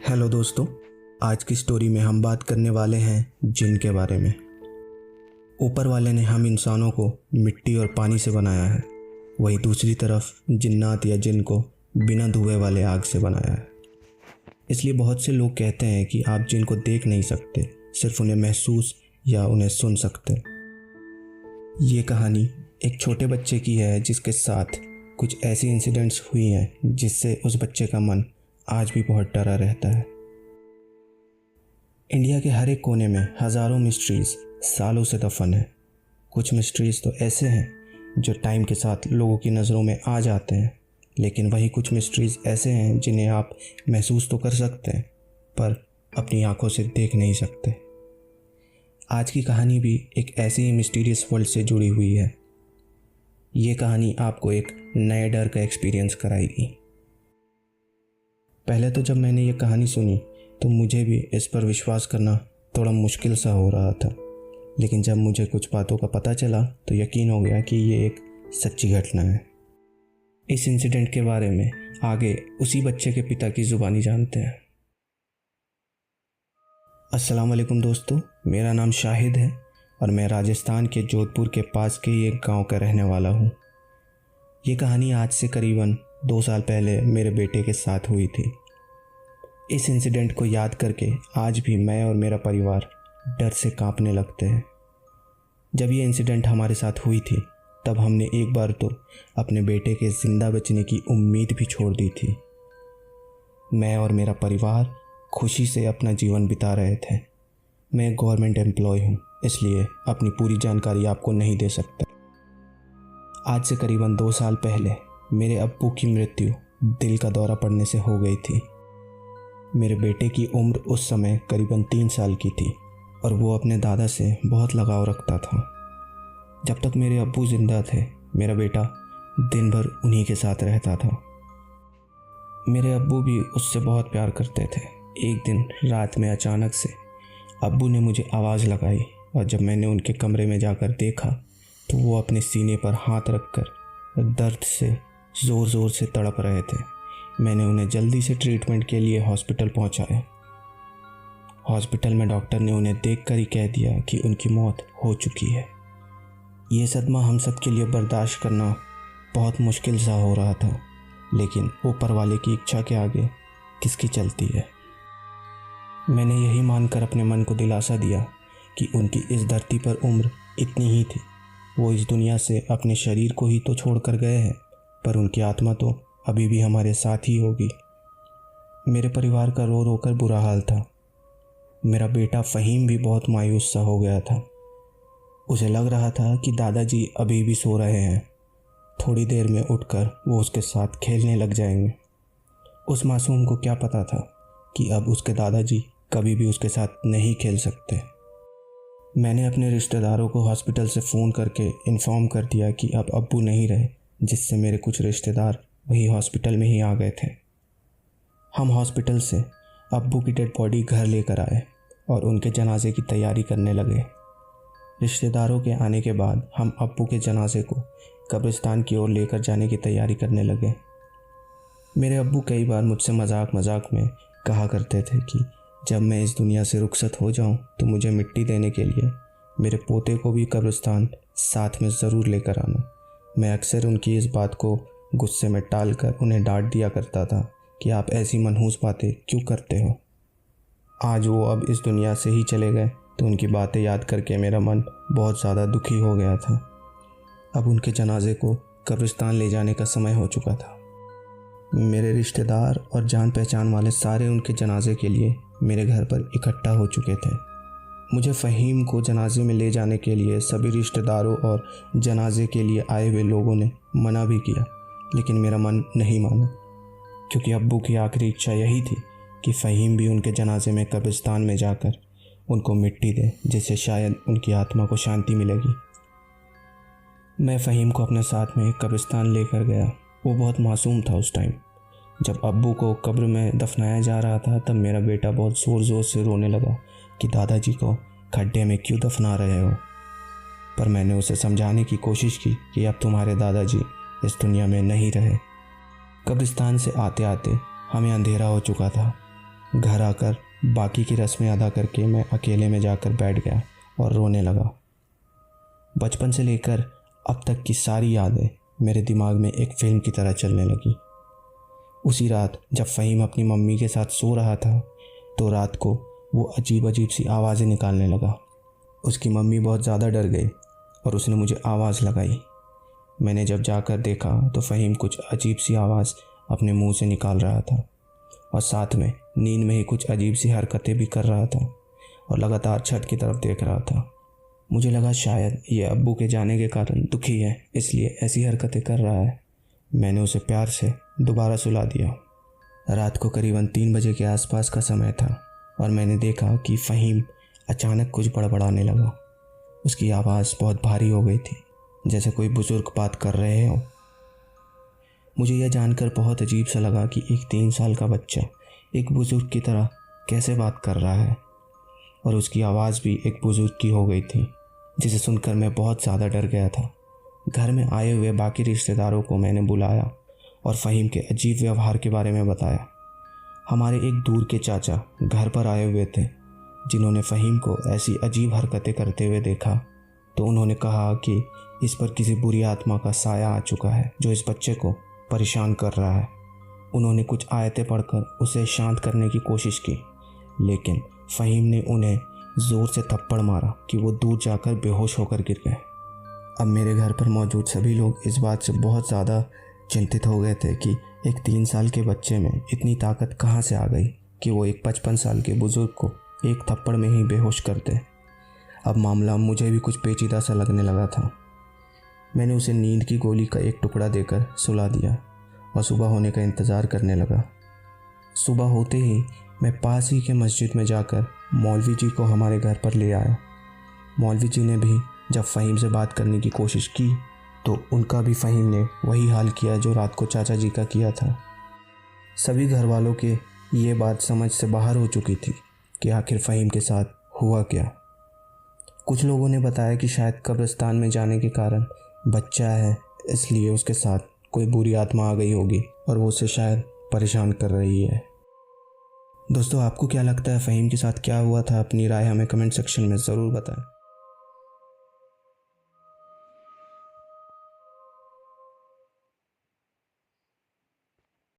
Hello दोस्तों, आज की स्टोरी में हम बात करने वाले हैं जिन के बारे में। ऊपर वाले ने हम इंसानों को मिट्टी और पानी से बनाया है, वहीं दूसरी तरफ जिन्नात या जिन को बिना धुए वाले आग से बनाया है। इसलिए बहुत से लोग कहते हैं कि आप जिन को देख नहीं सकते, सिर्फ उन्हें महसूस या उन्हें सुन सकते। ये कहानी एक छोटे बच्चे की है जिसके साथ कुछ ऐसी इंसिडेंट्स हुई हैं जिससे उस बच्चे का मन आज भी बहुत डरा रहता है। इंडिया के हर एक कोने में हज़ारों मिस्ट्रीज़ सालों से दफन है। कुछ मिस्ट्रीज़ तो ऐसे हैं जो टाइम के साथ लोगों की नज़रों में आ जाते हैं, लेकिन वही कुछ मिस्ट्रीज़ ऐसे हैं जिन्हें आप महसूस तो कर सकते हैं पर अपनी आंखों से देख नहीं सकते। आज की कहानी भी एक ऐसी ही मिस्टीरियस वर्ल्ड से जुड़ी हुई है। ये कहानी आपको एक नए डर का एक्सपीरियंस कराएगी। पहले तो जब मैंने ये कहानी सुनी तो मुझे भी इस पर विश्वास करना थोड़ा मुश्किल सा हो रहा था, लेकिन जब मुझे कुछ बातों का पता चला तो यकीन हो गया कि ये एक सच्ची घटना है। इस इंसिडेंट के बारे में आगे उसी बच्चे के पिता की ज़ुबानी जानते हैं। अस्सलाम वालेकुम दोस्तों, मेरा नाम शाहिद है और मैं राजस्थान के जोधपुर के पास के ही एक गांव का रहने वाला हूँ। ये कहानी आज से करीबन 2 साल पहले मेरे बेटे के साथ हुई थी। इस इंसिडेंट को याद करके आज भी मैं और मेरा परिवार डर से कांपने लगते हैं। जब ये इंसिडेंट हमारे साथ हुई थी तब हमने एक बार तो अपने बेटे के ज़िंदा बचने की उम्मीद भी छोड़ दी थी। मैं और मेरा परिवार खुशी से अपना जीवन बिता रहे थे। मैं गवर्नमेंट एम्प्लॉय हूँ, इसलिए अपनी पूरी जानकारी आपको नहीं दे सकता। आज से करीबन 2 साल पहले मेरे अब्बू की मृत्यु दिल का दौरा पड़ने से हो गई थी। मेरे बेटे की उम्र उस समय करीबन 3 साल की थी और वो अपने दादा से बहुत लगाव रखता था। जब तक मेरे अब्बू ज़िंदा थे मेरा बेटा दिन भर उन्हीं के साथ रहता था। मेरे अब्बू भी उससे बहुत प्यार करते थे। एक दिन रात में अचानक से अब्बू ने मुझे आवाज़ लगाई और जब मैंने उनके कमरे में जाकर देखा तो वो अपने सीने पर हाथ रखकर दर्द से ज़ोर ज़ोर से तड़प रहे थे। मैंने उन्हें जल्दी से ट्रीटमेंट के लिए हॉस्पिटल पहुंचाया। हॉस्पिटल में डॉक्टर ने उन्हें देखकर ही कह दिया कि उनकी मौत हो चुकी है। ये सदमा हम सब के लिए बर्दाश्त करना बहुत मुश्किल सा हो रहा था, लेकिन ऊपर वाले की इच्छा के आगे किसकी चलती है। मैंने यही मानकर अपने मन को दिलासा दिया कि उनकी इस धरती पर उम्र इतनी ही थी। वो इस दुनिया से अपने शरीर को ही तो छोड़कर गए हैं, पर उनकी आत्मा तो अभी भी हमारे साथ ही होगी। मेरे परिवार का रो रो कर बुरा हाल था। मेरा बेटा फ़हीम भी बहुत मायूस सा हो गया था। उसे लग रहा था कि दादाजी अभी भी सो रहे हैं, थोड़ी देर में उठकर वो उसके साथ खेलने लग जाएंगे। उस मासूम को क्या पता था कि अब उसके दादाजी कभी भी उसके साथ नहीं खेल सकते। मैंने अपने रिश्तेदारों को हॉस्पिटल से फ़ोन करके इन्फॉर्म कर दिया कि अब अब्बू नहीं रहे, जिससे मेरे कुछ रिश्तेदार वही हॉस्पिटल में ही आ गए थे। हम हॉस्पिटल से अब्बू की डेड बॉडी घर लेकर आए और उनके जनाजे की तैयारी करने लगे। रिश्तेदारों के आने के बाद हम अब्बू के जनाजे को कब्रिस्तान की ओर लेकर जाने की तैयारी करने लगे। मेरे अब्बू कई बार मुझसे मजाक मजाक में कहा करते थे कि जब मैं इस दुनिया से रुखसत हो जाऊं तो मुझे मिट्टी देने के लिए मेरे पोते को भी कब्रिस्तान साथ में ज़रूर लेकर आना। मैं अक्सर उनकी इस बात को गुस्से में टालकर उन्हें डांट दिया करता था कि आप ऐसी मनहूस बातें क्यों करते हो। आज वो अब इस दुनिया से ही चले गए तो उनकी बातें याद करके मेरा मन बहुत ज़्यादा दुखी हो गया था। अब उनके जनाजे को कब्रिस्तान ले जाने का समय हो चुका था। मेरे रिश्तेदार और जान पहचान वाले सारे उनके जनाजे के लिए मेरे घर पर इकट्ठा हो चुके थे। मुझे फ़हीम को जनाजे में ले जाने के लिए सभी रिश्तेदारों और जनाजे के लिए आए हुए लोगों ने मना भी किया, लेकिन मेरा मन नहीं माना, क्योंकि अब्बू की आखिरी इच्छा यही थी कि फ़हीम भी उनके जनाजे में कब्रिस्तान में जाकर उनको मिट्टी दे, जिससे शायद उनकी आत्मा को शांति मिलेगी। मैं फ़हीम को अपने साथ में कब्रिस्तान लेकर गया। वो बहुत मासूम था उस टाइम। जब अब्बू को कब्र में दफनाया जा रहा था तब मेरा बेटा बहुत ज़ोर ज़ोर से रोने लगा कि दादाजी को खड्डे में क्यों दफना रहे हो। पर मैंने उसे समझाने की कोशिश की कि अब तुम्हारे दादाजी इस दुनिया में नहीं रहे। कब्रिस्तान से आते आते हमें अंधेरा हो चुका था। घर आकर बाकी की रस्में अदा करके मैं अकेले में जाकर बैठ गया और रोने लगा। बचपन से लेकर अब तक की सारी यादें मेरे दिमाग में एक फिल्म की तरह चलने लगी। उसी रात जब फ़हीम अपनी मम्मी के साथ सो रहा था तो रात को वो अजीब अजीब सी आवाज़ें निकालने लगा। उसकी मम्मी बहुत ज़्यादा डर गई और उसने मुझे आवाज़ लगाई। मैंने जब जाकर देखा तो फ़हीम कुछ अजीब सी आवाज़ अपने मुंह से निकाल रहा था और साथ में नींद में ही कुछ अजीब सी हरकतें भी कर रहा था और लगातार छत की तरफ देख रहा था। मुझे लगा शायद ये अब्बू के जाने के कारण दुखी है, इसलिए ऐसी हरकतें कर रहा है। मैंने उसे प्यार से दोबारा सुला दिया। रात को करीबन 3 बजे के आसपास का समय था और मैंने देखा कि फ़हीम अचानक कुछ बड़बड़ाने लगा। उसकी आवाज़ बहुत भारी हो गई थी, जैसे कोई बुज़ुर्ग बात कर रहे हो। मुझे यह जानकर बहुत अजीब सा लगा कि एक 3 साल का बच्चा एक बुज़ुर्ग की तरह कैसे बात कर रहा है, और उसकी आवाज़ भी एक बुज़ुर्ग की हो गई थी, जिसे सुनकर मैं बहुत ज़्यादा डर गया था। घर में आए हुए बाकी रिश्तेदारों को मैंने बुलाया और फ़हीम के अजीब व्यवहार के बारे में बताया। हमारे एक दूर के चाचा घर पर आए हुए थे, जिन्होंने फ़हीम को ऐसी अजीब हरकतें करते हुए देखा तो उन्होंने कहा कि इस पर किसी बुरी आत्मा का साया आ चुका है जो इस बच्चे को परेशान कर रहा है। उन्होंने कुछ आयतें पढ़कर उसे शांत करने की कोशिश की, लेकिन फ़हीम ने उन्हें ज़ोर से थप्पड़ मारा कि वो दूर जाकर बेहोश होकर गिर गए। अब मेरे घर पर मौजूद सभी लोग इस बात से बहुत ज़्यादा चिंतित हो गए थे कि एक 3 साल के बच्चे में इतनी ताकत कहाँ से आ गई कि वो एक 55 साल के बुज़ुर्ग को एक थप्पड़ में ही बेहोश कर दे। अब मामला मुझे भी कुछ पेचीदा सा लगने लगा था। मैंने उसे नींद की गोली का एक टुकड़ा देकर सुला दिया और सुबह होने का इंतज़ार करने लगा। सुबह होते ही मैं पास ही के मस्जिद में जाकर मौलवी जी को हमारे घर पर ले आया। मौलवी जी ने भी जब फ़हीम से बात करने की कोशिश की तो उनका भी फ़हीम ने वही हाल किया जो रात को चाचा जी का किया था। सभी घर वालों के ये बात समझ से बाहर हो चुकी थी कि आखिर फ़हीम के साथ हुआ क्या। कुछ लोगों ने बताया कि शायद कब्रिस्तान में जाने के कारण बच्चा है, इसलिए उसके साथ कोई बुरी आत्मा आ गई होगी और वो उसे शायद परेशान कर रही है। दोस्तों, आपको क्या लगता है फ़हीम के साथ क्या हुआ था? अपनी राय हमें कमेंट सेक्शन में ज़रूर बताएं।